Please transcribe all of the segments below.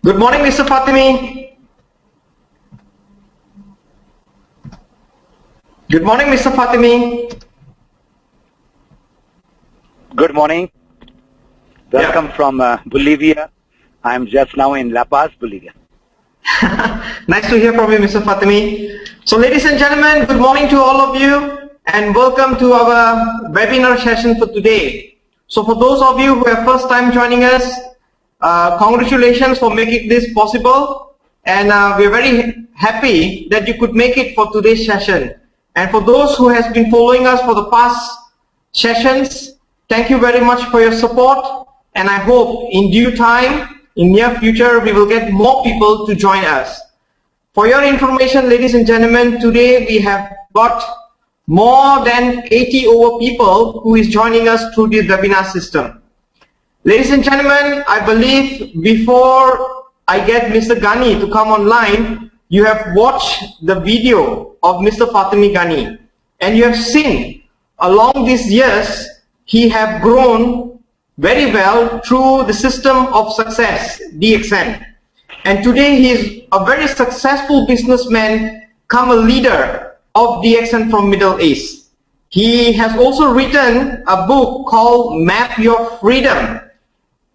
Good morning, Mr. Fatemi. Good morning, Mr. Fatemi. Good morning. Welcome from Bolivia. I'm just now in La Paz, Bolivia. Nice to hear from you, Mr. Fatemi. So, ladies and gentlemen, good morning to all of you and welcome to our webinar session for today. So, for those of you who are first time joining us, congratulations for making this possible, and we're very happy that you could make it for today's session. And for those who has been following us for the past sessions, thank you very much for your support, and I hope in due time, in near future, we will get more people to join us. For your information, ladies and gentlemen, today we have got more than 80 over people who is joining us through the webinar system. Ladies and gentlemen, I believe before I get Mr. Ghani to come online, you have watched the video of Mr. Fatemi Ghani, and you have seen along these years he have grown very well through the system of success, DXN. And today he is a very successful businessman, come a leader of DXN from Middle East. He has also written a book called Map Your Freedom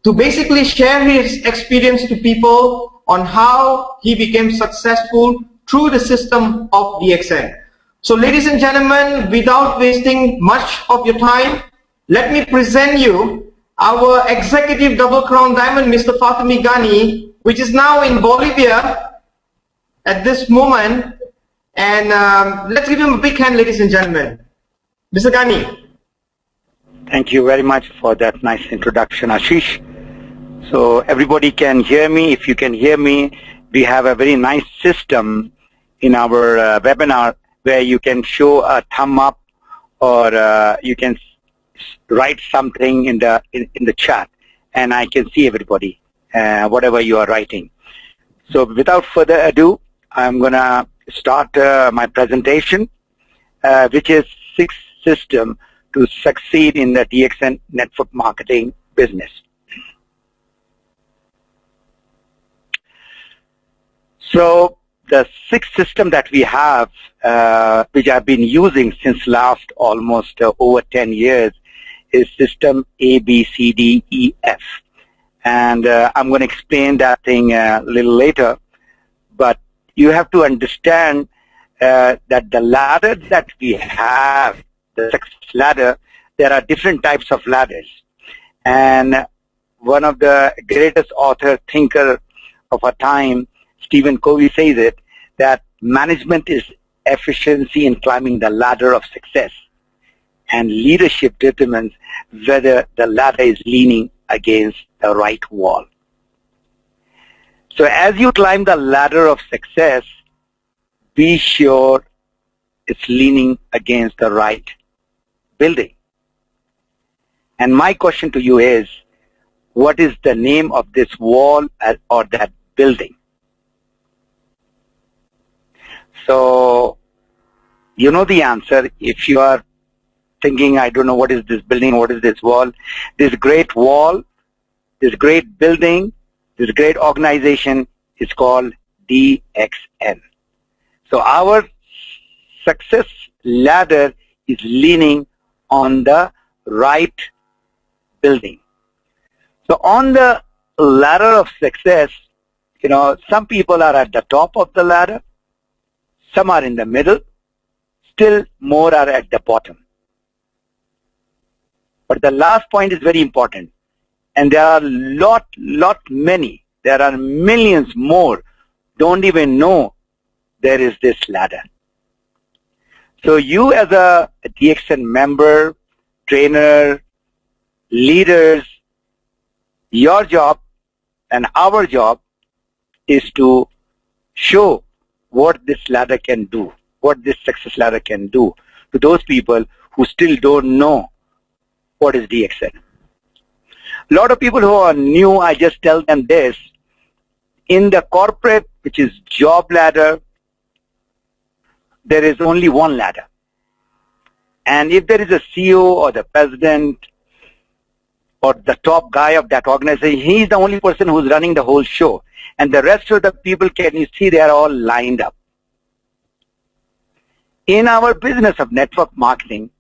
to basically share his experience to people on how he became successful through the system of DXN. So ladies and gentlemen, without wasting much of your time, let me present you our executive double crown diamond, Mr. Fatemi Ghani, which is now in Bolivia at this moment. And let's give him a big hand, ladies and gentlemen. Mr. Ghani. Thank you very much for that nice introduction, Ashish. So everybody can hear me. If you can hear me, we have a very nice system in our webinar where you can show a thumb up, or you can write something in the chat, and I can see everybody, whatever you are writing. So without further ado, I'm gonna start my presentation, which is 6 system to succeed in the DXN network marketing business. So the 6 system that we have, which I've been using since last almost over 10 years, is system A, B, C, D, E, F. And I'm going to explain that thing a little later. But you have to understand that the ladder that we have, the success ladder, there are different types of ladders. And one of the greatest author, thinker of our time, Stephen Covey, says it, that management is efficiency in climbing the ladder of success, and leadership determines whether the ladder is leaning against the right wall. So as you climb the ladder of success, be sure it's leaning against the right building. And my question to you is, what is the name of this wall or that building? So you know the answer. If you are thinking, I don't know what is this building, what is this wall, this great wall, this great building, this great organization is called DXN. So our success ladder is leaning on the right building. So on the ladder of success, you know, some people are at the top of the ladder, some are in the middle, still more are at the bottom. But the last point is very important, and there are many, there are millions more don't even know there is this ladder. So you as a DXN member, trainer, leaders, your job and our job is to show what this ladder can do, what this success ladder can do to those people who still don't know what is DXN. A lot of people who are new, I just tell them this, in the corporate, which is job ladder, there is only one ladder. And if there is a CEO or the president or the top guy of that organization, he's the only person who's running the whole show. And the rest of the people, can you see, they are all lined up. In our business of network marketing,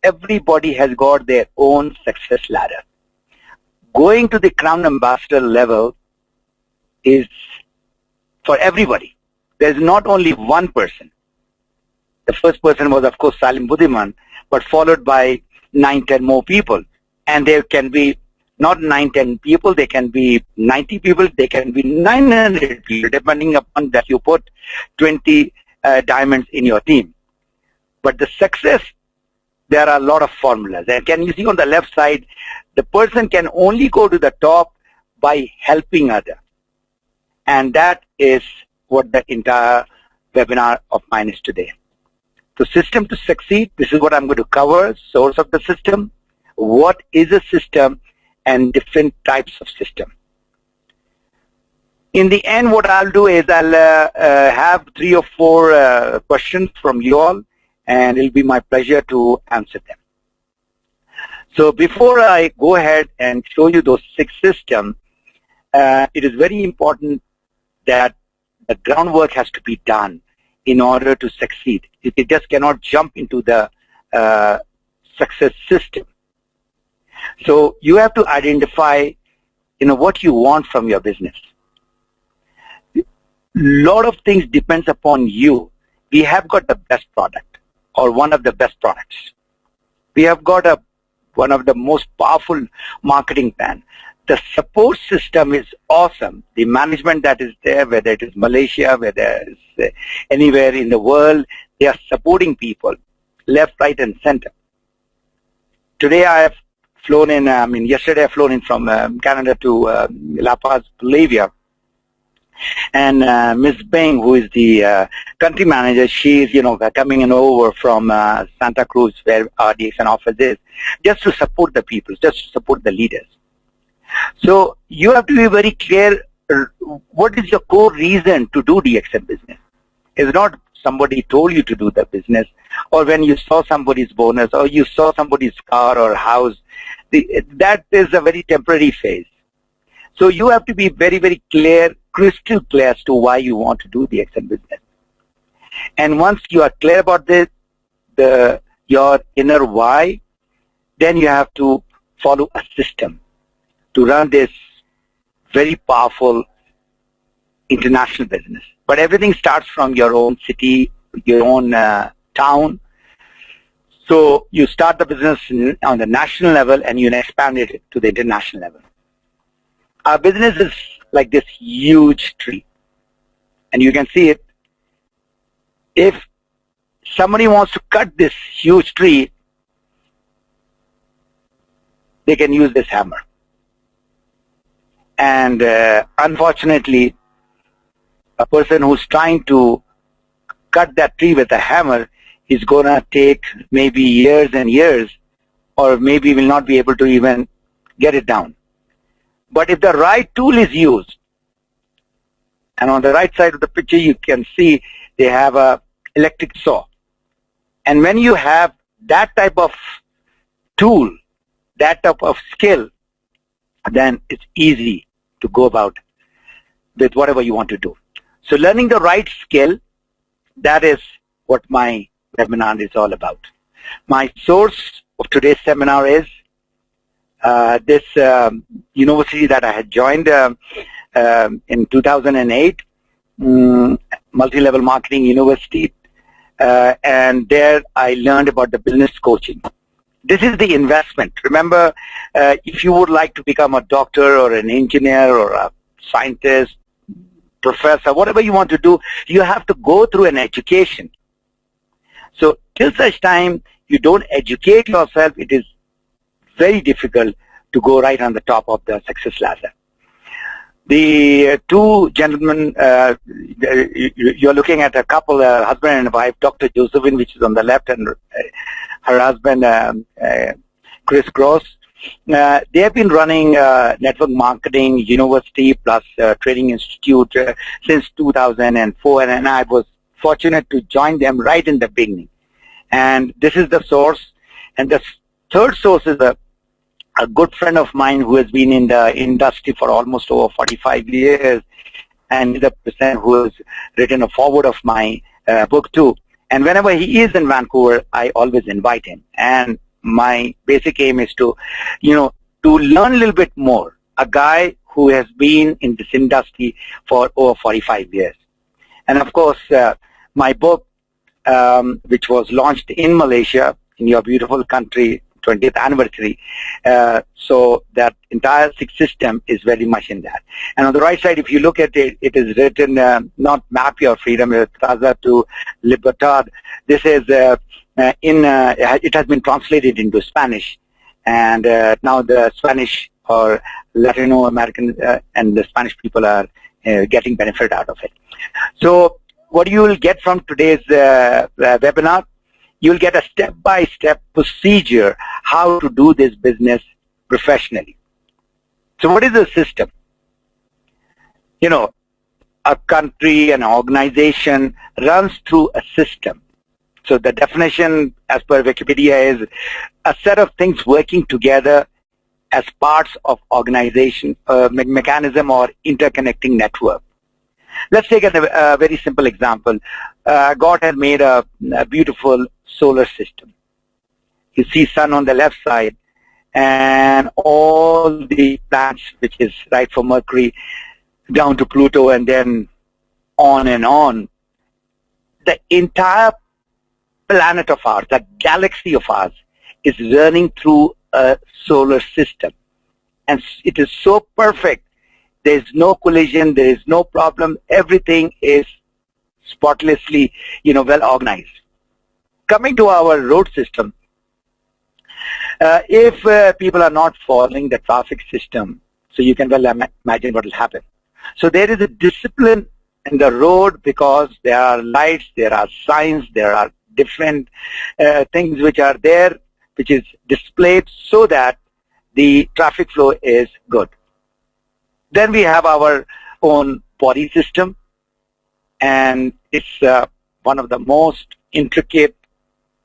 everybody has got their own success ladder. Going to the crown ambassador level is for everybody. There's not only one person. The first person was, of course, Salim Budiman, but followed by 9-10 more people. And there can be not 9-10 people, they can be 90 people, they can be 900 people, depending upon that you put 20 diamonds in your team. But the success, there are a lot of formulas. And can you see on the left side, the person can only go to the top by helping others. And that is what the entire webinar of mine is today. So system to succeed, this is what I'm going to cover, source of the system, what is a system, and different types of system. In the end, what I'll do is I'll have 3 or 4 questions from you all, and it'll be my pleasure to answer them. So before I go ahead and show you those 6 systems, it is very important that the groundwork has to be done in order to succeed. It just cannot jump into the success system. So you have to identify, what you want from your business. A lot of things depends upon you. We have got the best product or one of the best products. We have got one of the most powerful marketing plan. The support system is awesome. The management that is there, whether it is Malaysia, whether it's anywhere in the world, they are supporting people left, right, and center. Today I have flown in, yesterday I flown in from Canada to La Paz, Bolivia. And Ms. Bing, who is the country manager, she is, coming in over from Santa Cruz, where our DXN office is, just to support the people, just to support the leaders. So you have to be very clear, what is your core reason to do DXN business? It's not somebody told you to do the business, or when you saw somebody's bonus, or you saw somebody's car or house. That is a very temporary phase. So you have to be very, very clear, crystal clear as to why you want to do DXN business. And once you are clear about this, your inner why, then you have to follow a system to run this very powerful international business. But everything starts from your own city, your own town. So you start the business on the national level and you expand it to the international level. Our business is like this huge tree. And you can see it. If somebody wants to cut this huge tree, they can use this hammer. And unfortunately, a person who's trying to cut that tree with a hammer is going to take maybe years and years, or maybe will not be able to even get it down. But if the right tool is used, and on the right side of the picture you can see they have a electric saw. And when you have that type of tool, that type of skill, then it's easy to go about with whatever you want to do. So learning the right skill, that is what my webinar is all about. My source of today's seminar is this university that I had joined in 2008, multi-level marketing university, and there I learned about the business coaching. This is the investment. Remember, if you would like to become a doctor or an engineer or a scientist, professor, whatever you want to do, you have to go through an education. So till such time you don't educate yourself, it is very difficult to go right on the top of the success ladder. The 2 gentlemen, you're looking at a couple, husband and wife, Dr. Josephine, which is on the left, and her husband, Chris Gross. They have been running network marketing university plus training institute since 2004, and I was fortunate to join them right in the beginning. And this is the source. And the third source is a good friend of mine who has been in the industry for almost over 45 years, and the person who has written a foreword of my book too. And whenever he is in Vancouver, I always invite him. And my basic aim is to, to learn a little bit more. A guy who has been in this industry for over 45 years. And of course, my book, which was launched in Malaysia, in your beautiful country, 20th anniversary. So that entire sixth system is very much in that. And on the right side, if you look at it, it is written, not map your freedom, Traza to Libertad. This is, it has been translated into Spanish. And now the Spanish or Latino American and the Spanish people are getting benefit out of it. So what you will get from today's webinar, you'll get a step-by-step procedure how to do this business professionally. So what is the system? A country, an organization runs through a system. So the definition as per Wikipedia is a set of things working together as parts of organization, mechanism or interconnecting network. Let's take a very simple example. God has made a beautiful solar system. You see sun on the left side and all the planets, which is right from Mercury down to Pluto and then on and on. The entire planet of ours, the galaxy of ours, is running through a solar system. And it is so perfect. There is no collision, there is no problem. Everything is spotlessly, well organized. Coming to our road system, if people are not following the traffic system, so you can well imagine what will happen. So there is a discipline in the road because there are lights, there are signs, there are different things which are there, which is displayed so that the traffic flow is good. Then we have our own body system, and it's one of the most intricate,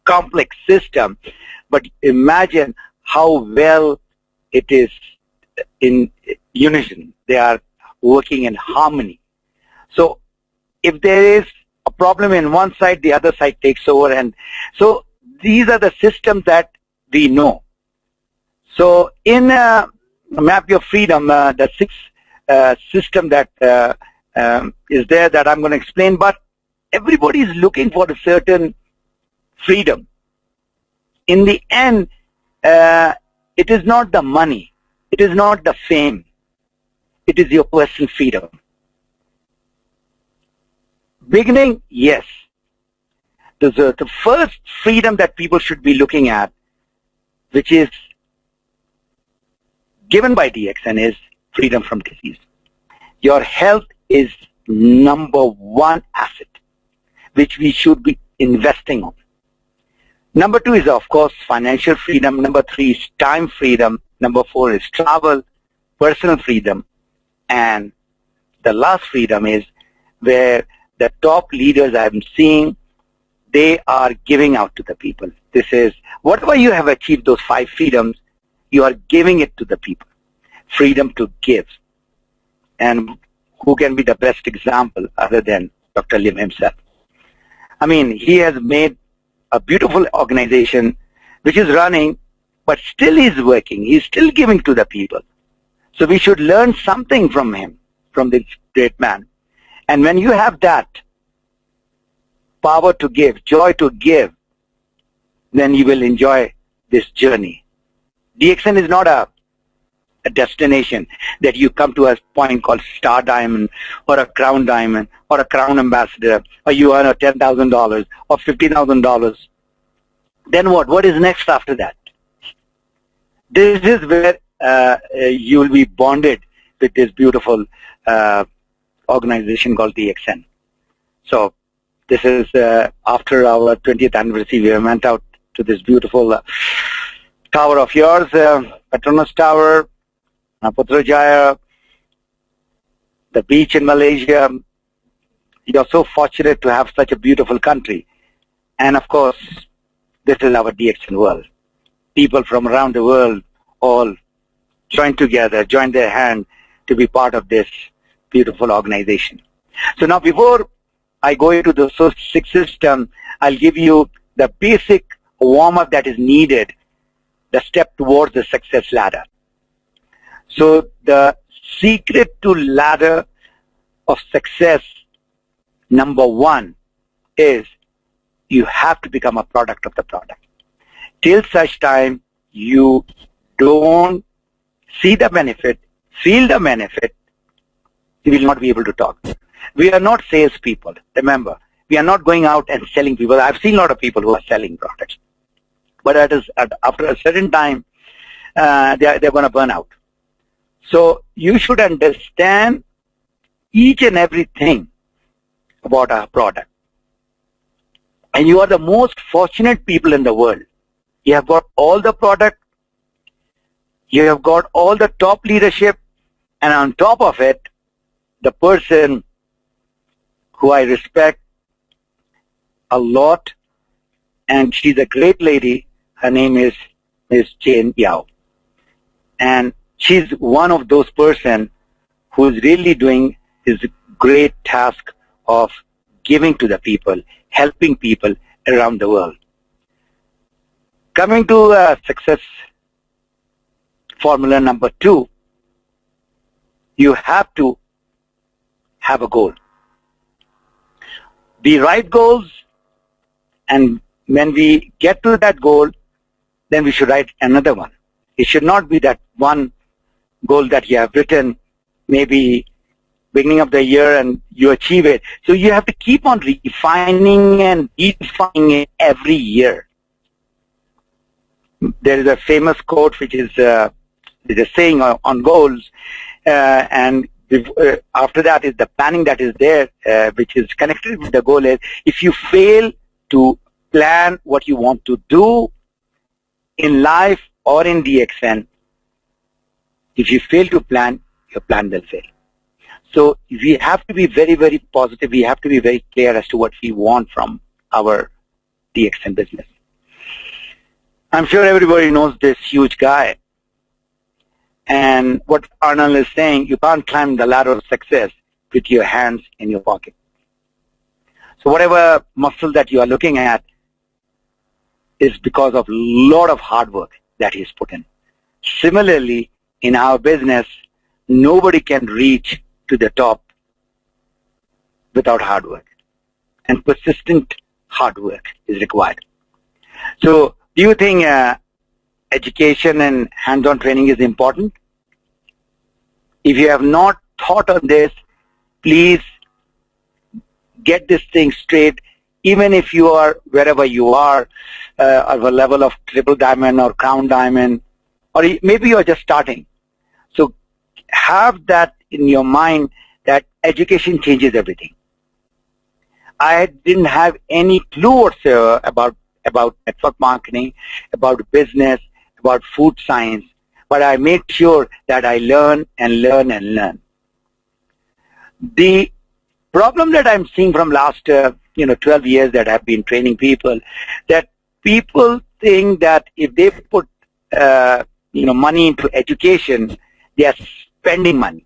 complex system. But imagine how well it is in unison. They are working in harmony. So if there is a problem in one side, the other side takes over. And so these are the systems that we know. So in Map Your Freedom, the sixth system that is there that I'm going to explain, but everybody is looking for a certain freedom. In the end, it is not the money, it is not the fame, it is your personal freedom. Beginning, yes. The first freedom that people should be looking at, which is given by DXN, is freedom from disease. Your health is #1 asset, which we should be investing on. Number 2 is, of course, financial freedom. Number 3 is time freedom. Number 4 is travel, personal freedom. And the last freedom is where the top leaders I'm seeing, they are giving out to the people. This is, whatever you have achieved, those 5 freedoms, you are giving it to the people. Freedom to give. And who can be the best example other than Dr. Lim himself? I mean, he has made a beautiful organization which is running, but still is working. He's still giving to the people. So we should learn something from him, from this great man. And when you have that power to give, joy to give, then you will enjoy this journey. DXN is not a destination that you come to a point called Star Diamond or a Crown Diamond or a Crown Ambassador, or you earn $10,000 or $50,000. Then what? What is next after that? This is where you will be bonded with this beautiful organization called DXN. So this is after our 20th anniversary, we went out to this beautiful tower of yours, Petronas Tower, Putrajaya, the beach in Malaysia. You're so fortunate to have such a beautiful country. And of course, this is our DXN world. People from around the world, all join together, join their hand to be part of this beautiful organization. So now before I go into the six system, I'll give you the basic warm-up that is needed, the step towards the success ladder. So the secret to ladder of success, number one, is you have to become a product of the product. Till such time you don't see the benefit, feel the benefit, you will not be able to talk. We are not salespeople. Remember, we are not going out and selling people. I've seen a lot of people who are selling products, but after a certain time, they're going to burn out. So you should understand each and everything about our product. And you are the most fortunate people in the world. You have got all the product, you have got all the top leadership, and on top of it, the person who I respect a lot, and she's a great lady, her name is Ms. Jane Yao. And she's one of those person who's really doing his great task of giving to the people, helping people around the world. Coming to success formula number 2, you have to have a goal. The right goals, and when we get to that goal, then we should write another one. It should not be that one goal that you have written maybe beginning of the year and you achieve it. So you have to keep on refining and refining it every year. There is a famous quote which is a saying on goals, and after that is the planning that is there, which is connected with the goal. Is if you fail to plan what you want to do in life or in DXN, if you fail to plan, your plan will fail. So we have to be very, very positive. We have to be very clear as to what we want from our DXN business. I'm sure everybody knows this huge guy. And what Arnold is saying, you can't climb the ladder of success with your hands in your pocket. So whatever muscle that you are looking at is because of a lot of hard work that he's put in. Similarly, in our business, nobody can reach to the top without hard work. And persistent hard work is required. So do you think education and hands-on training is important? If you have not thought on this, please get this thing straight. Even if you are wherever you are, of a level of triple diamond or crown diamond, or maybe you are just starting. So have that in your mind that education changes everything. I didn't have any clue whatsoever about network marketing, about business, about food science, but I made sure that I learn and learn and learn. The problem that I'm seeing from last 12 years that I've been training people, that people think that if they put money into education, they are spending money.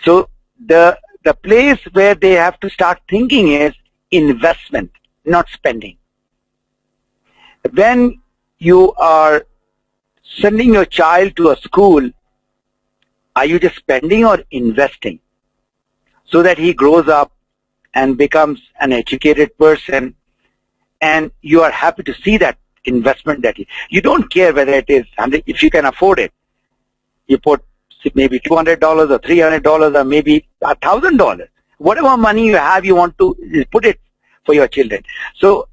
So the place where they have to start thinking is investment, not spending. When you are sending your child to a school, are you just spending or investing so that he grows up and becomes an educated person, and you are happy to see that investment that you don't care whether it is 100, if you can afford it, you put maybe $200 or $300 or maybe $1,000. Whatever money you have, you want to put it for your children. So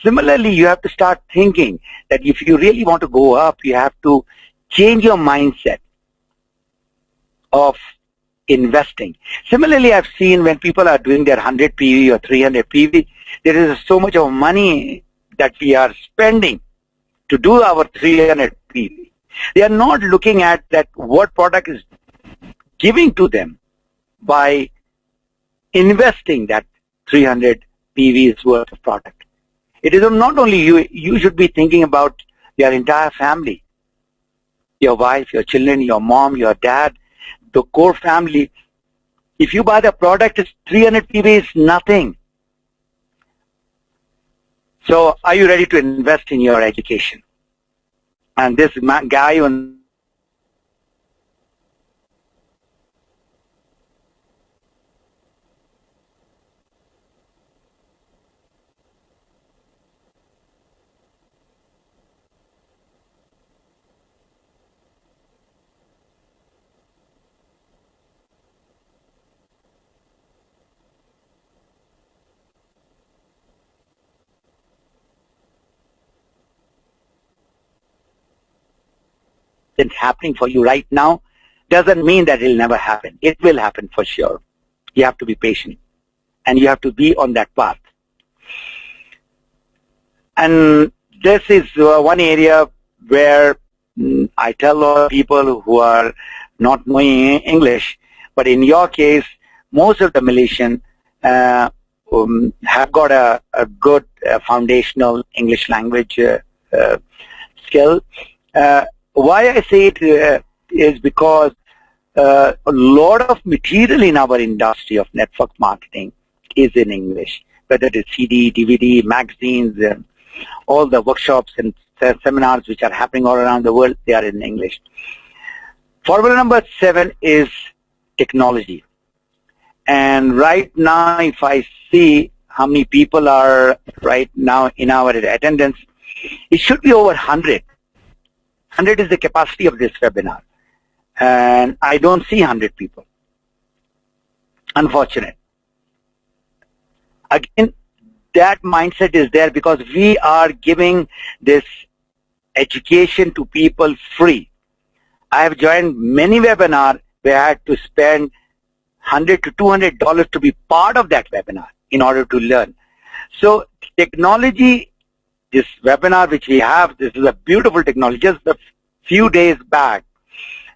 similarly, you have to start thinking that if you really want to go up, you have to change your mindset of investing. Similarly, I've seen when people are doing their 100 PV or 300 PV, there is so much of money that we are spending to do our 300 PV. They are not looking at that what product is giving to them by investing that 300 PV's worth of product. It is not only you should be thinking about your entire family, your wife, your children, your mom, your dad, the core family. If you buy the product, it's 300 PB is nothing. So are you ready to invest in your education? And this guy on it's happening for you right now doesn't mean that it will never happen. It will happen for sure. You have to be patient and you have to be on that path. And this is one area where I tell a lot of people who are not knowing English, but in your case, most of the Malaysians have got a good foundational English language skill. Why I say it is because a lot of material in our industry of network marketing is in English, whether it is CD, DVD, magazines, all the workshops and seminars which are happening all around the world, they are in English. Formula number 7 is technology. And right now, if I see how many people are right now in our attendance, it should be over 100. 100 is the capacity of this webinar. And I don't see 100 people. Unfortunate. Again, that mindset is there because we are giving this education to people free. I have joined many webinars where I had to spend $100 to $200 to be part of that webinar in order to learn. So technology, this webinar which we have, this is a beautiful technology. Just a few days back,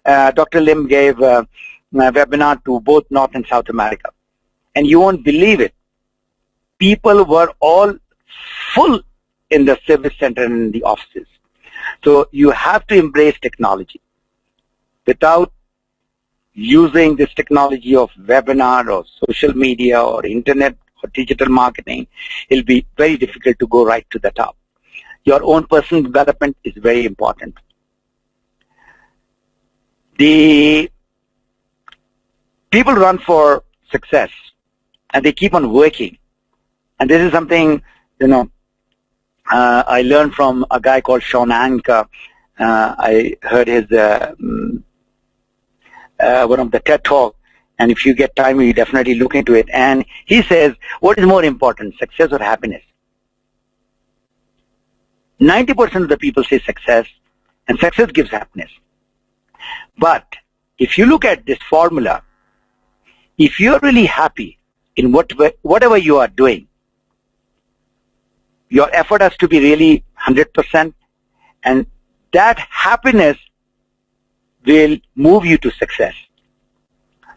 Dr. Lim gave a webinar to both North and South America. And you won't believe it. People were all full in the service center and in the offices. So you have to embrace technology. Without using this technology of webinar or social media or internet or digital marketing, it'll be very difficult to go right to the top. Your own personal development is very important. The people run for success and they keep on working. And this is something, I learned from a guy called Sean Anka. I heard his one of the TED Talk, and if you get time, you definitely look into it. And he says, what is more important, success or happiness? 90% of the people say success, and success gives happiness. But if you look at this formula, if you're really happy in whatever you are doing, your effort has to be really 100%, and that happiness will move you to success.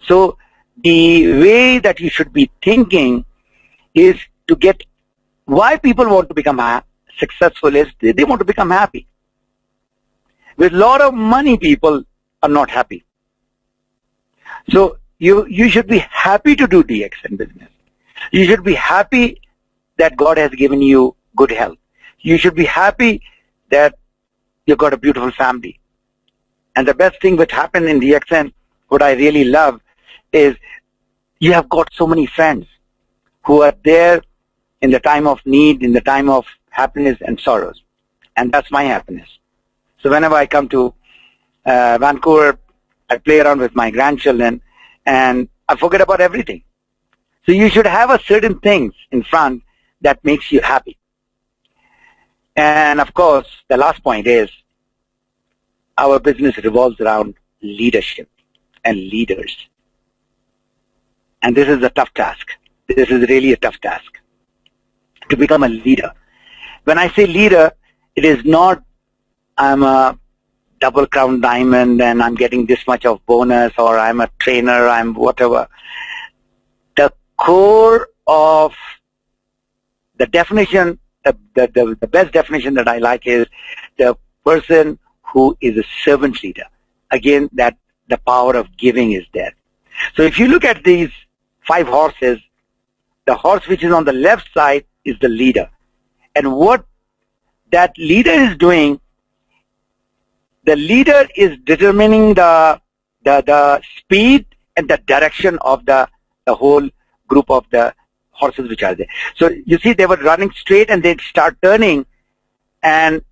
So the way that you should be thinking is to get why people want to become successful is they want to become happy. With a lot of money, people are not happy. So you should be happy to do DX in business. You should be happy that God has given you good health. You should be happy that you've got a beautiful family. And the best thing which happened in DXN, what I really love, is you have got so many friends who are there in the time of need, in the time of happiness and sorrows. And that's my happiness. So whenever I come to Vancouver, I play around with my grandchildren and I forget about everything. So you should have a certain things in front that makes you happy. And of course, the last point is our business revolves around leadership and leaders. And this is a tough task. This is really a tough task to become a leader. When I say leader, it is not I'm a double crown diamond and I'm getting this much of bonus, or I'm a trainer, I'm whatever. The core of the definition, the best definition that I like is the person who is a servant leader. Again, that the power of giving is there. So if you look at these 5 horses, the horse which is on the left side is the leader. And what that leader is doing, the leader is determining the speed and the direction of the whole group of the horses which are there. So you see they were running straight and they start turning, and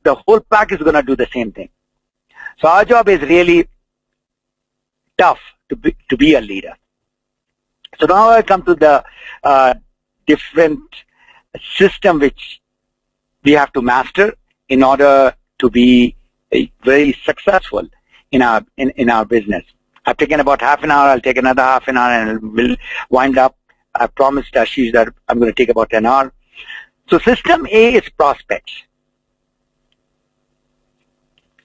the whole pack is going to do the same thing. So our job is really tough to be a leader. So now I come to the different system which we have to master in order to be very successful in our business. I've taken about half an hour. I'll take another half an hour and we'll wind up. I promised Ashish that I'm going to take about an hour. So system A is prospects.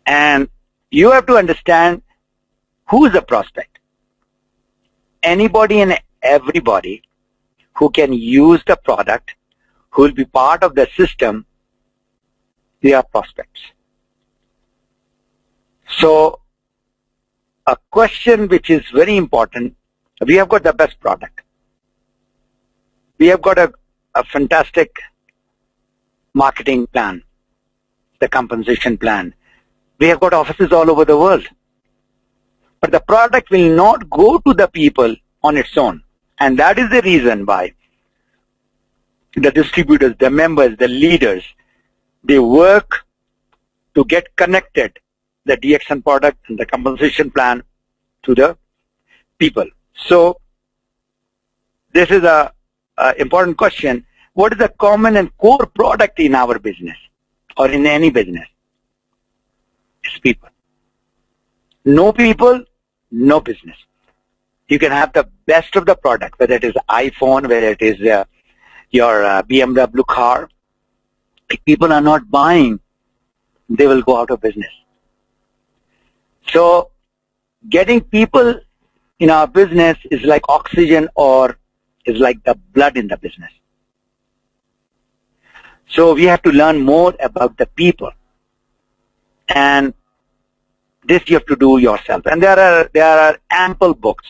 And you have to understand who is a prospect. Anybody and everybody who can use the product, who will be part of the system, they are prospects. So a question which is very important, we have got the best product. We have got a fantastic marketing plan, the compensation plan. We have got offices all over the world. But the product will not go to the people on its own. And that is the reason why the distributors, the members, the leaders, they work to get connected the DXN product and the compensation plan to the people. So this is a important question. What is the common and core product in our business or in any business? It's people. No people, no business. You can have the best of the product, whether it is iPhone, whether it is your BMW car. If people are not buying, they will go out of business. So getting people in our business is like oxygen or is like the blood in the business. So we have to learn more about the people. And this you have to do yourself. And there are ample books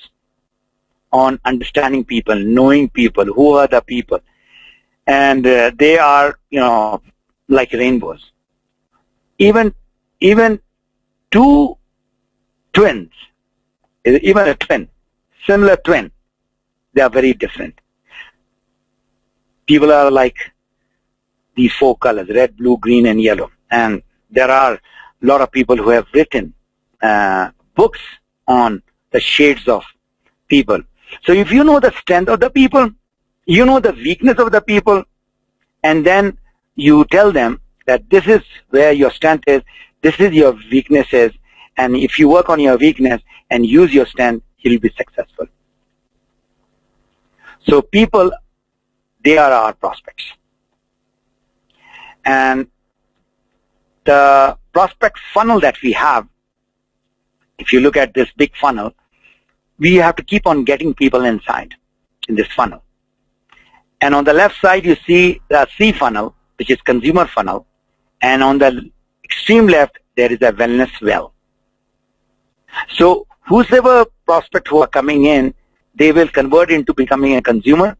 on understanding people, knowing people, who are the people. And they are, like rainbows. Even two twins, even a twin, similar twin, they are very different. People are like these 4 colors, red, blue, green, and yellow. And there are a lot of people who have written books on the shades of people. So if you know the strength of the people, you know the weakness of the people, and then you tell them that this is where your strength is, this is your weaknesses, and if you work on your weakness and use your strength, you'll be successful. So people, they are our prospects. And the prospect funnel that we have, if you look at this big funnel, we have to keep on getting people inside in this funnel. And on the left side, you see the C funnel, which is consumer funnel. And on the extreme left, there is a wellness well. So whosoever prospect who are coming in, they will convert into becoming a consumer.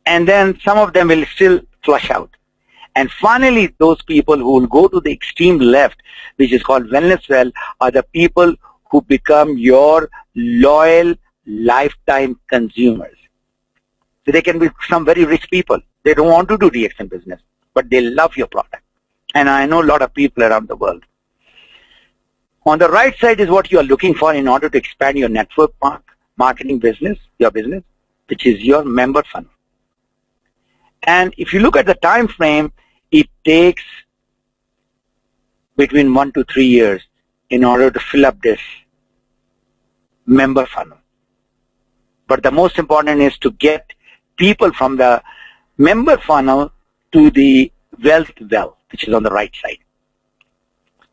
And then some of them will still flush out. And finally, those people who will go to the extreme left, which is called wellness well, are the people who become your loyal lifetime consumers. So they can be some very rich people. They don't want to do DXN business, but they love your product. And I know a lot of people around the world. On the right side is what you are looking for in order to expand your network marketing business, your business, which is your member funnel. And if you look at the time frame, it takes between 1 to 3 years in order to fill up this member funnel. But the most important is to get people from the member funnel to the wealth well, which is on the right side.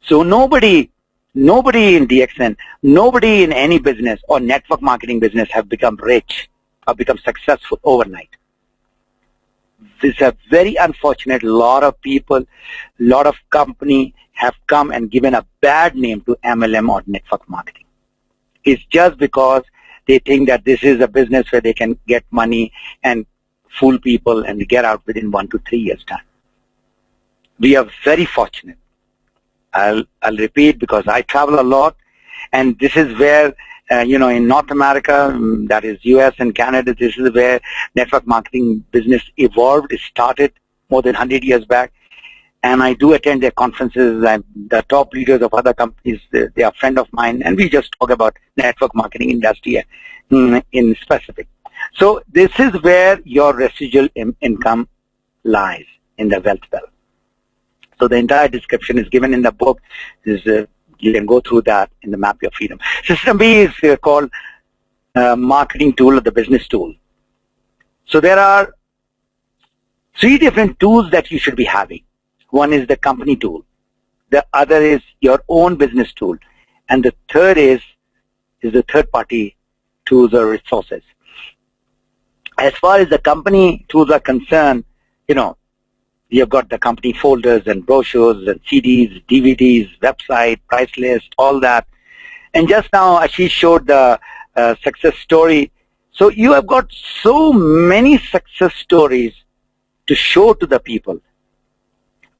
So nobody in DXN, nobody in any business or network marketing business have become rich or become successful overnight. this is a very unfortunate. A lot of people, a lot of company have come and given a bad name to MLM or network marketing. It's just because they think that this is a business where they can get money and fool people and get out within 1 to 3 years' time. We are very fortunate. I'll repeat, because I travel a lot, and this is where, in North America, that is US and Canada, this is where network marketing business evolved. It started more than 100 years back. And I do attend their conferences, and the top leaders of other companies, they are a friend of mine, and we just talk about network marketing industry in specific. So this is where your residual income lies, in the wealth belt. So the entire description is given in the book. You can go through that in the Map Your Freedom. System B is called marketing tool or the business tool. So there are 3 different tools that you should be having. One is the company tool. The other is your own business tool. And the third is the third-party tools or resources. As far as the company tools are concerned, you've got the company folders and brochures and CDs, DVDs, website, price list, all that. And just now, Ashish showed the success story. So you have got so many success stories to show to the people.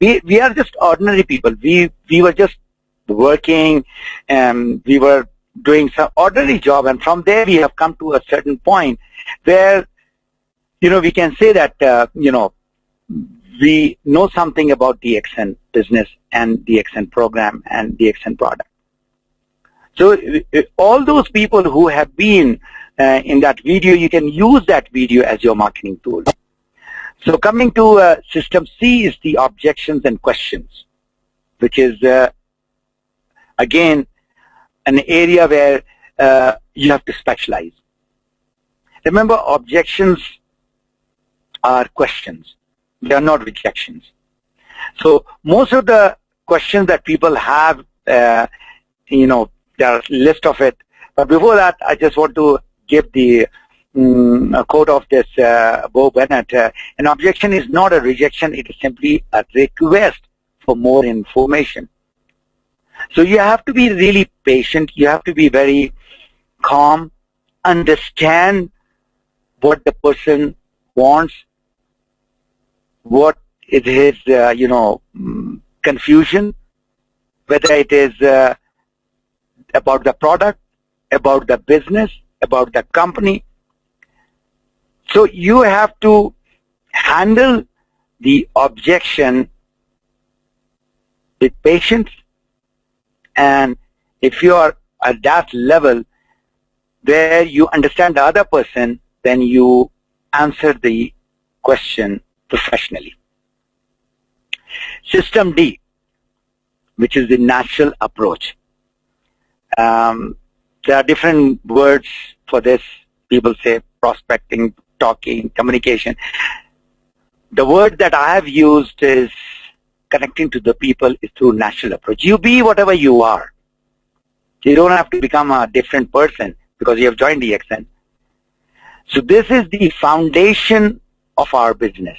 We are just ordinary people. We were just working, and we were doing some ordinary job, and from there we have come to a certain point where, we can say that, we know something about the XN business and the XN program and the XN product. So all those people who have been in that video, you can use that video as your marketing tool. So coming to system C is the objections and questions, which is, again, an area where you have to specialize. Remember, objections are questions. They are not rejections. So most of the questions that people have, there are a list of it. But before that, I just want to give the a quote of this Bo Bennett. An objection is not a rejection. It is simply a request for more information. So you have to be really patient. You have to be very calm, understand what the person wants, what is his, confusion, whether it is about the product, about the business, about the company. So you have to handle the objection with patience, and if you are at that level where you understand the other person, then you answer the question professionally. System D, which is the natural approach. There are different words for this. People say prospecting, talking, communication. The word that I have used is connecting to the people is through natural approach. You be whatever you are. You don't have to become a different person because you have joined the XN. So this is the foundation of our business.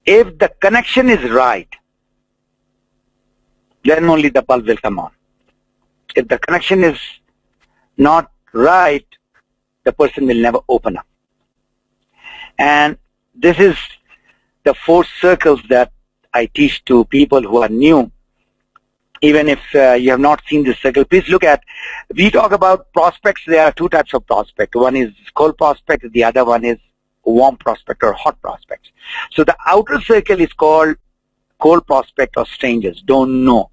If the connection is right, then only the bulb will come on. If the connection is not right, the person will never open up. And this is the 4 circles that I teach to people who are new. Even if you have not seen this circle, please look at, we talk about prospects. There are 2 types of prospect. One is cold prospect, the other one is warm prospect or hot prospects. So the outer circle is called cold prospect or strangers, don't know.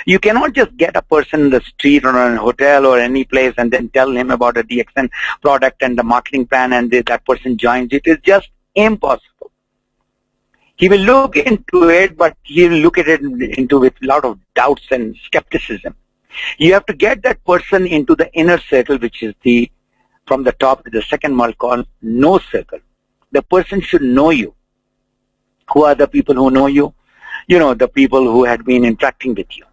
You cannot just get a person in the street or in a hotel or any place and then tell him about a DXN product and the marketing plan and that person joins. It is just impossible. He will look into it, but he will look at it into with a lot of doubts and skepticism. You have to get that person into the inner circle, which is the, from the top, the second one called know circle. The person should know you. Who are the people who know you? You know, the people who had been interacting with you.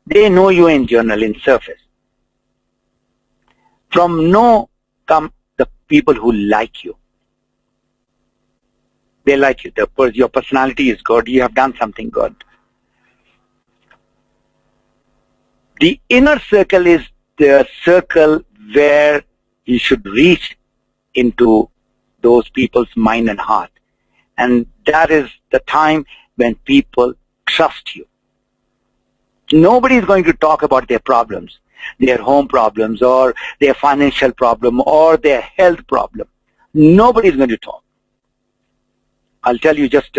They know you in general, in surface. From know come the people who like you. They like you. Your personality is good. You have done something good. The inner circle is the circle where you should reach into those people's mind and heart. And that is the time when people trust you. Nobody is going to talk about their problems, their home problems or their financial problem or their health problem. Nobody is going to talk. I'll tell you, just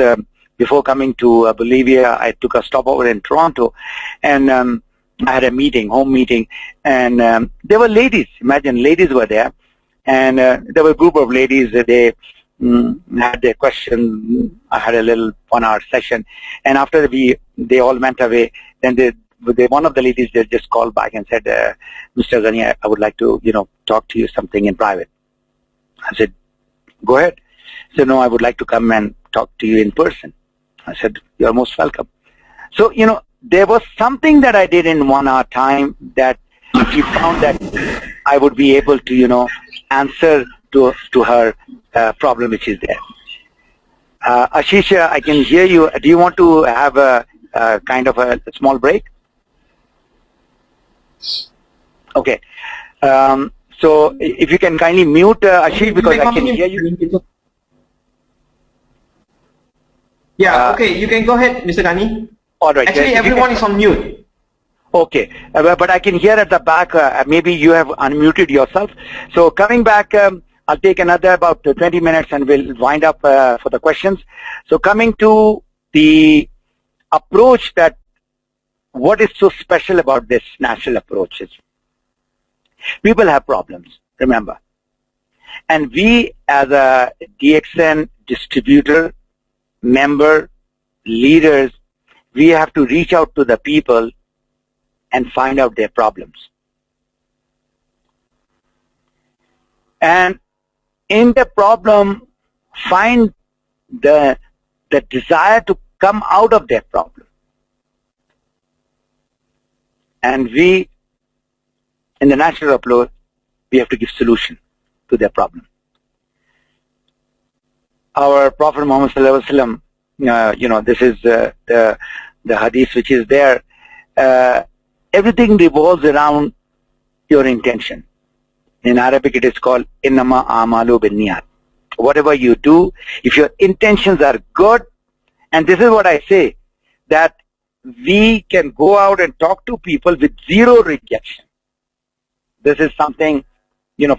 before coming to Bolivia, I took a stopover in Toronto, and I had a meeting, home meeting, and there were ladies. Imagine, ladies were there, and there were a group of ladies. They had their question. I had a little 1-hour session, and after they all went away, then one of the ladies just called back and said, Mr. Ghani, I would like to, talk to you something in private. I said, go ahead. He said, no, I would like to come and talk to you in person. I said, you're most welcome. So, there was something that I did in 1-hour time that he found that I would be able to, answer to her problem which is there. Ashish, I can hear you. Do you want to have a kind of a small break? Okay. So if you can kindly mute Ashish, because I can hear you. Yeah, okay, you can go ahead, Mr. Ghani. All right. Actually, everyone is on mute. Okay, but I can hear at the back, maybe you have unmuted yourself. So coming back, I'll take another about 20 minutes and we'll wind up for the questions. So coming to the approach, that what is so special about this natural approach is people have problems, remember. And we as a DXN distributor, member, leaders, we have to reach out to the people and find out their problems. And in the problem, find the desire to come out of their problem. And we, in the natural approach, we have to give solution to their problem. Our Prophet Muhammad Sallallahu Alaihi Wasallam, this is the hadith which is there. Everything revolves around your intention. In Arabic, it is called innama amalu binniyat. Whatever you do, if your intentions are good, and this is what I say, that we can go out and talk to people with zero rejection. This is something,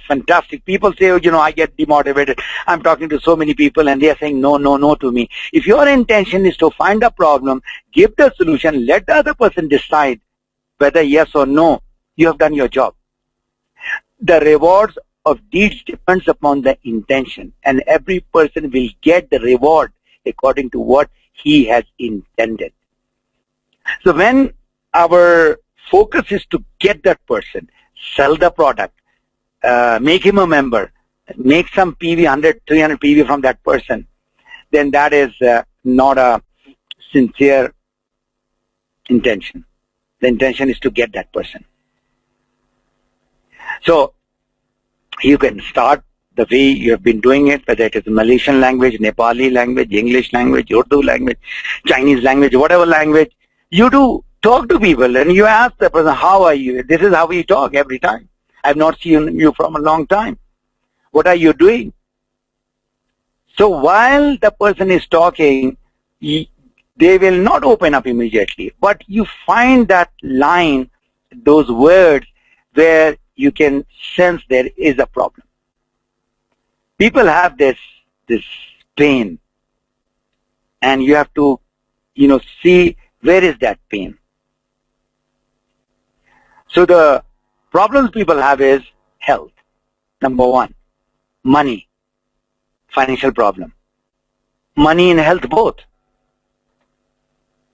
fantastic. People say, I get demotivated. I'm talking to so many people and they are saying no, no, no to me. If your intention is to find a problem, give the solution, let the other person decide whether yes or no, you have done your job. The rewards of deeds depends upon the intention, and every person will get the reward according to what he has intended. So when our focus is to get that person, sell the product, make him a member, make some PV, 100, 300 PV from that person, then that is not a sincere intention. The intention is to get that person. So you can start the way you have been doing it, whether it is Malaysian language, Nepali language, English language, Urdu language, Chinese language, whatever language. You do talk to people and you ask the person, how are you? This is how we talk every time. I've not seen you from a long time. What are you doing? So while the person is talking, they will not open up immediately, but you find that line, those words where you can sense there is a problem. People have this pain, and you have to, see where is that pain. So the problems people have is health, number one, money, financial problem, money and health both,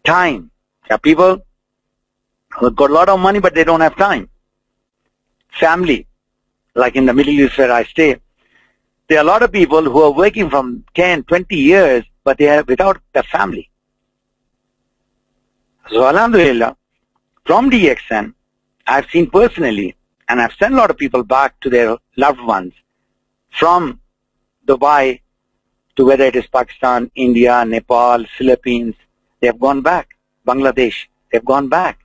time. There are people who got a lot of money but they don't have time. Family, like in the Middle East where I stay, there are a lot of people who are working from 10, 20 years, but they are without their family. So alhamdulillah, from DXN, I've seen personally, and I've sent a lot of people back to their loved ones from Dubai to whether it is Pakistan, India, Nepal, Philippines. They have gone back. Bangladesh, they have gone back.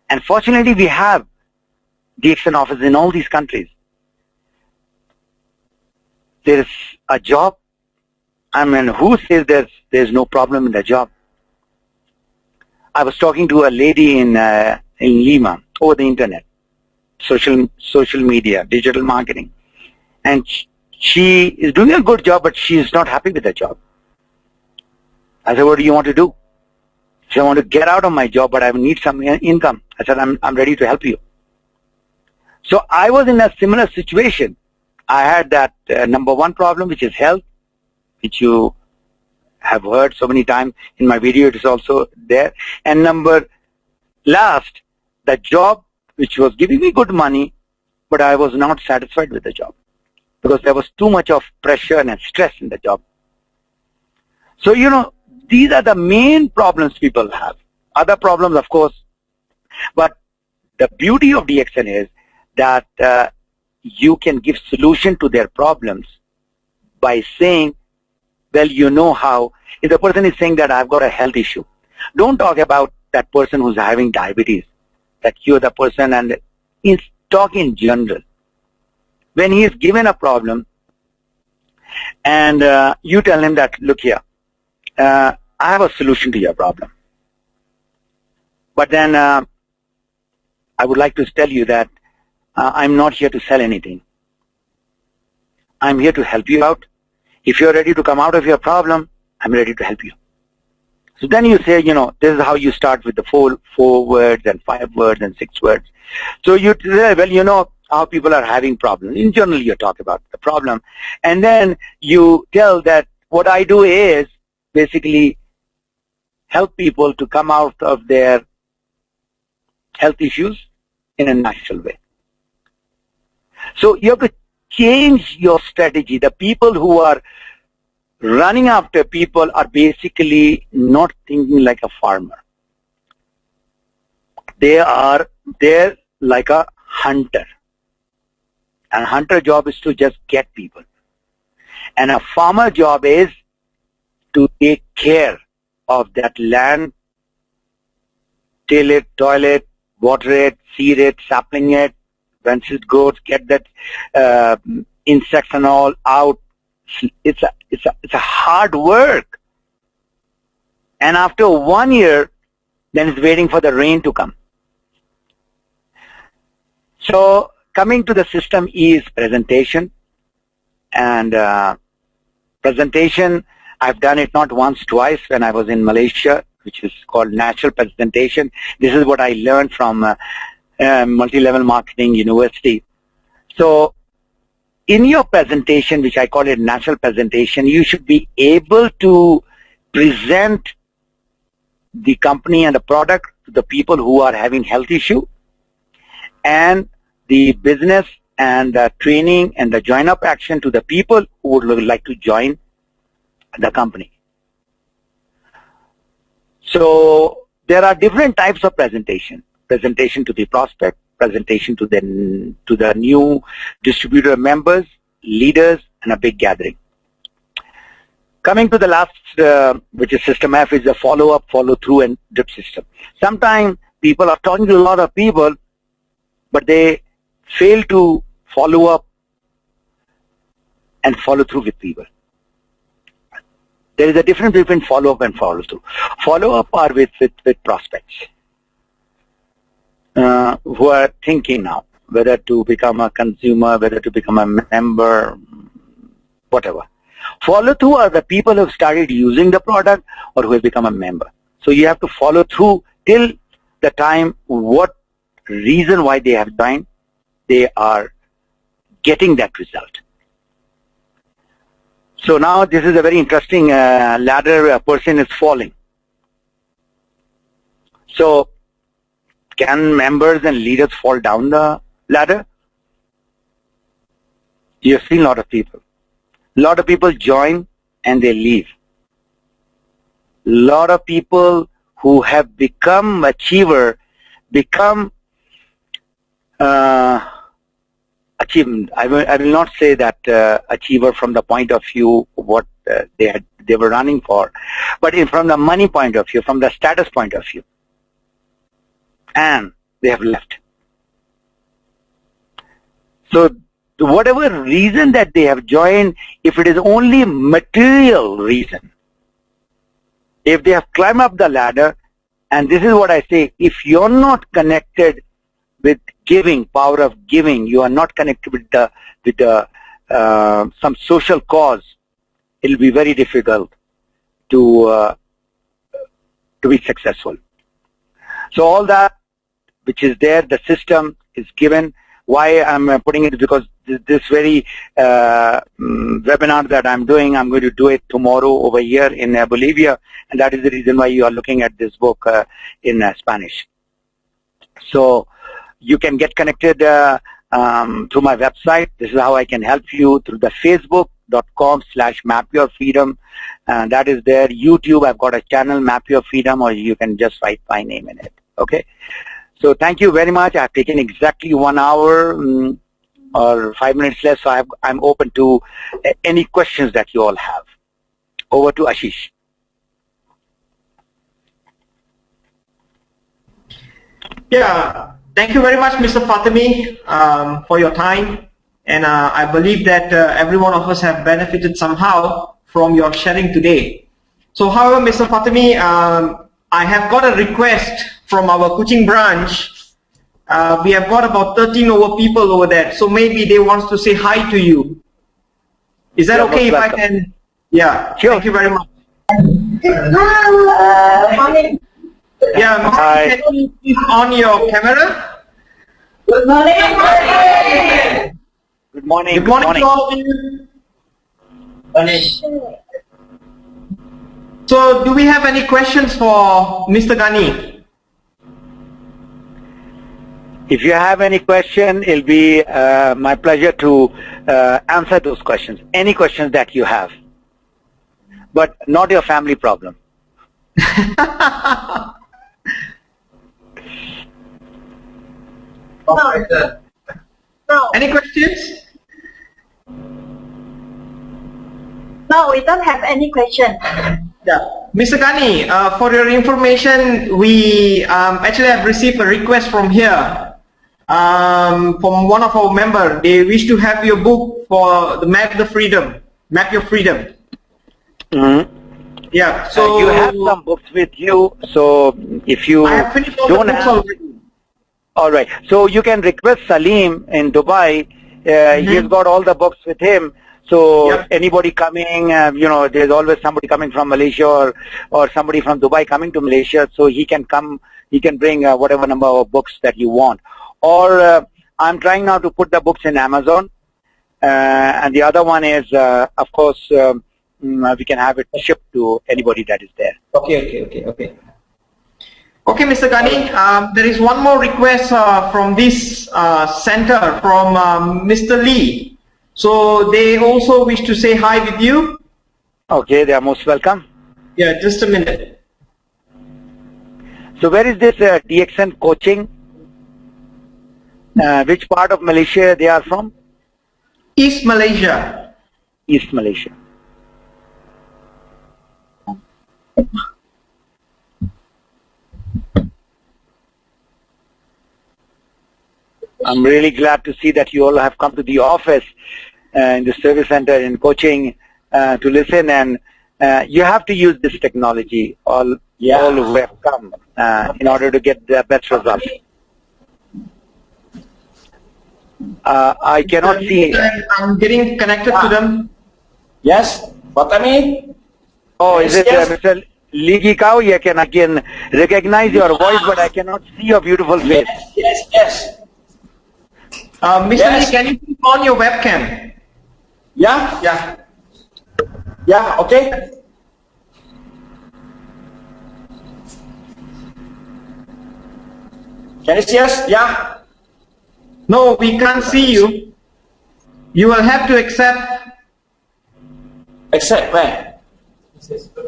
And fortunately, we have the external office in all these countries. There is a job. I mean, who says there's no problem in the job? I was talking to a lady in Lima over the internet, social media, digital marketing, and she is doing a good job, but she is not happy with the job. I said, what do you want to do? She said, I want to get out of my job, but I need some income. I said, I'm ready to help you. So I was in a similar situation. I had that number one problem, which is health, which you have heard so many times in my video. It is also there. And number last, the job, which was giving me good money, but I was not satisfied with the job because there was too much of pressure and stress in the job. So, these are the main problems people have. Other problems, of course, but the beauty of DXN is that you can give solution to their problems by saying, well, you know how. If the person is saying that I've got a health issue, don't talk about that person who's having diabetes, that you're the person, and talk in general. When he is given a problem and you tell him that, look here, I have a solution to your problem. But then I would like to tell you that I'm not here to sell anything. I'm here to help you out. If you're ready to come out of your problem, I'm ready to help you. So then you say, this is how you start with the four words and 5 words and 6 words. So you say, well, how people are having problems. In general, you talk about the problem. And then you tell that what I do is basically help people to come out of their health issues in a natural way. So you have to change your strategy. The people who are running after people are basically not thinking like a farmer. They're like a hunter. And a hunter job is to just get people. And a farmer job is to take care of that land, till it, toilet, water it, seed it, sapling it, once it grows, get that insects and all out. It's a hard work. And after 1 year, then it's waiting for the rain to come. So coming to the system E is presentation. And presentation, I've done it not once, twice when I was in Malaysia, which is called natural presentation. This is what I learned from Multi-Level Marketing University. So in your presentation, which I call it natural presentation, you should be able to present the company and the product to the people who are having health issue, and the business and the training and the join up action to the people who would like to join the company. So there are different types of presentation. Presentation to the prospect, presentation to the new distributor members, leaders, and a big gathering. Coming to the last, which is system F, is the follow-up, follow-through, and drip system. Sometimes people are talking to a lot of people, but they fail to follow up and follow through with people. There is a difference between follow-up and follow-through. Follow-up are with prospects who are thinking now whether to become a consumer, whether to become a member, whatever. Follow-through are the people who have started using the product or who have become a member. So you have to follow through till the time what reason why they have joined, they are getting that result. So now this is a very interesting ladder. A person is falling. So can members and leaders fall down the ladder? You have seen a lot of people. A lot of people join and they leave. A lot of people who have become achiever become achievement. I will not say that achiever from the point of view of what they were running for, but from the money point of view, from the status point of view, and they have left. So whatever reason that they have joined, if it is only material reason, if they have climbed up the ladder, and this is what I say, if you're not connected with giving, power of giving, you are not connected with some social cause, it will be very difficult to be successful. So all that which is there, the system is given. Why I'm putting it, because this very webinar that I'm doing, I'm going to do it tomorrow over here in Bolivia, and that is the reason why you are looking at this book in Spanish. So you can get connected through my website. This is how I can help you, through the facebook.com/mapyourfreedom. That is there. YouTube, I've got a channel, Map Your Freedom, or you can just write my name in it. Okay. So thank you very much. I've taken exactly 1 hour or 5 minutes less. So I'm open to any questions that you all have. Over to Ashish. Yeah, thank you very much, Mr. Fatemi, for your time. And I believe that every one of us have benefited somehow from your sharing today. So however, Mr. Fatemi, I have got a request from our Kuching branch. We have got about 13 over people over there. So maybe they want to say hi to you. Is that okay if welcome. I can? Yeah, sure. Thank you very much. Yeah, hi. Can you please on your camera? Good morning. Good morning. Good morning to all of you. So, do we have any questions for Mr. Ghani? If you have any question, it'll be my pleasure to answer those questions. Any questions that you have, but not your family problem. No. Any questions? No, we don't have any question. Yeah. Mr. Ghani, for your information, we actually have received a request from here, from one of our members. They wish to have your book for the Map Your Freedom. Mm-hmm. Yeah. So you have some books with you. So if you I have finished all don't the books have, already. all right. So you can request Salim in Dubai. He's got all the books with him. So yep. Anybody coming, there's always somebody coming from Malaysia or somebody from Dubai coming to Malaysia. So he can come, he can bring whatever number of books that you want. Or I'm trying now to put the books in Amazon. And the other one is, of course, we can have it shipped to anybody that is there. Okay, Mr. Ghani, there is one more request from this center from Mr. Lee. So they also wish to say hi with you. Okay, they are most welcome. Yeah, just a minute. So where is this DXN coaching? Which part of Malaysia they are from? East Malaysia. East Malaysia. I'm really glad to see that you all have come to the office in the service center in coaching to listen, and you have to use this technology, all who have come, in order to get the best results. I cannot see. I'm getting connected to them. Yes, Fatemi? Oh, is it Mr. Ligi Kau? I can recognize your voice, but I cannot see your beautiful face. Yes. Mr. Lee, can you click on your webcam? Yeah, okay. Can you see us? Yeah. No, we can't see you. You will have to accept. Accept where?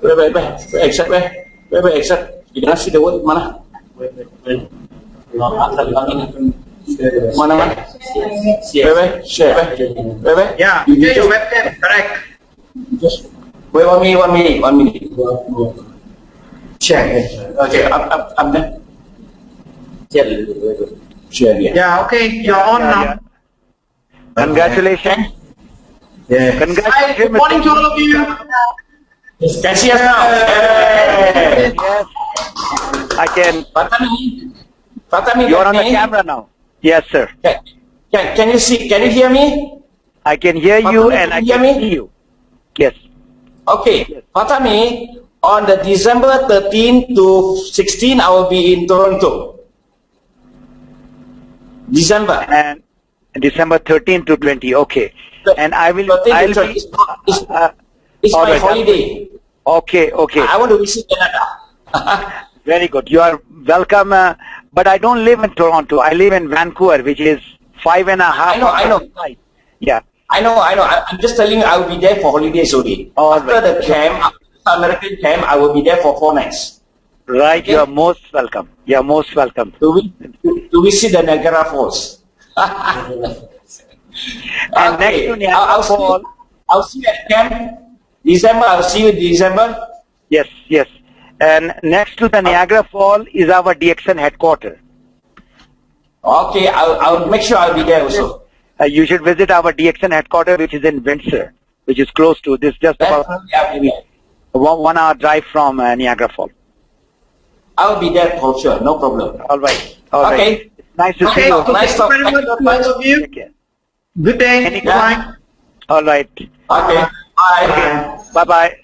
Where? Accept where? Where accept? You cannot see the word mana? Mana? Wait, share. Wait. Yeah, share your webcam, correct. Just wait 1 minute. 1 minute. Share. Okay, up there. Share. Yeah, okay, you're on now. Congratulations. Yeah. Hi, Congratulations. good morning to all of you. Can see us now? Yes. I can. Fatemi, You're on the camera now. Yes, sir. Can you see? Can you hear me? I can hear you Fatemi, and I can you can hear me? see you. Yes. Okay, Fatemi, on the December 13 to 16, I will be in Toronto. December. And December 13 to 20. Okay. And I will. 13 I'll to be. 20. It's all my right, holiday. Okay. I want to visit Canada. Very good. You are welcome. But I don't live in Toronto. I live in Vancouver, which is 5.5 hours. I know. Yeah. I know. I'm just telling you, I will be there for holidays only. All After right. the camp, after the American camp, I will be there for 4 nights. Right. Okay. You are most welcome. You are most welcome. To visit the Niagara Falls. And next to Niagara Falls. I'll see you at camp. December, I'll see you in December. Yes. And next to the Niagara Fall is our DXN headquarters. Okay, I'll make sure I'll be there also. You should visit our DXN headquarters, which is in Windsor, which is close to this, just about Definitely, 1 hour drive from Niagara Falls. I'll be there for sure, no problem. All right. Okay. Nice to see Okay, you. so thank you very much to all of you. Take care. Good day. Any Bye. All right. Okay, bye. Bye-bye.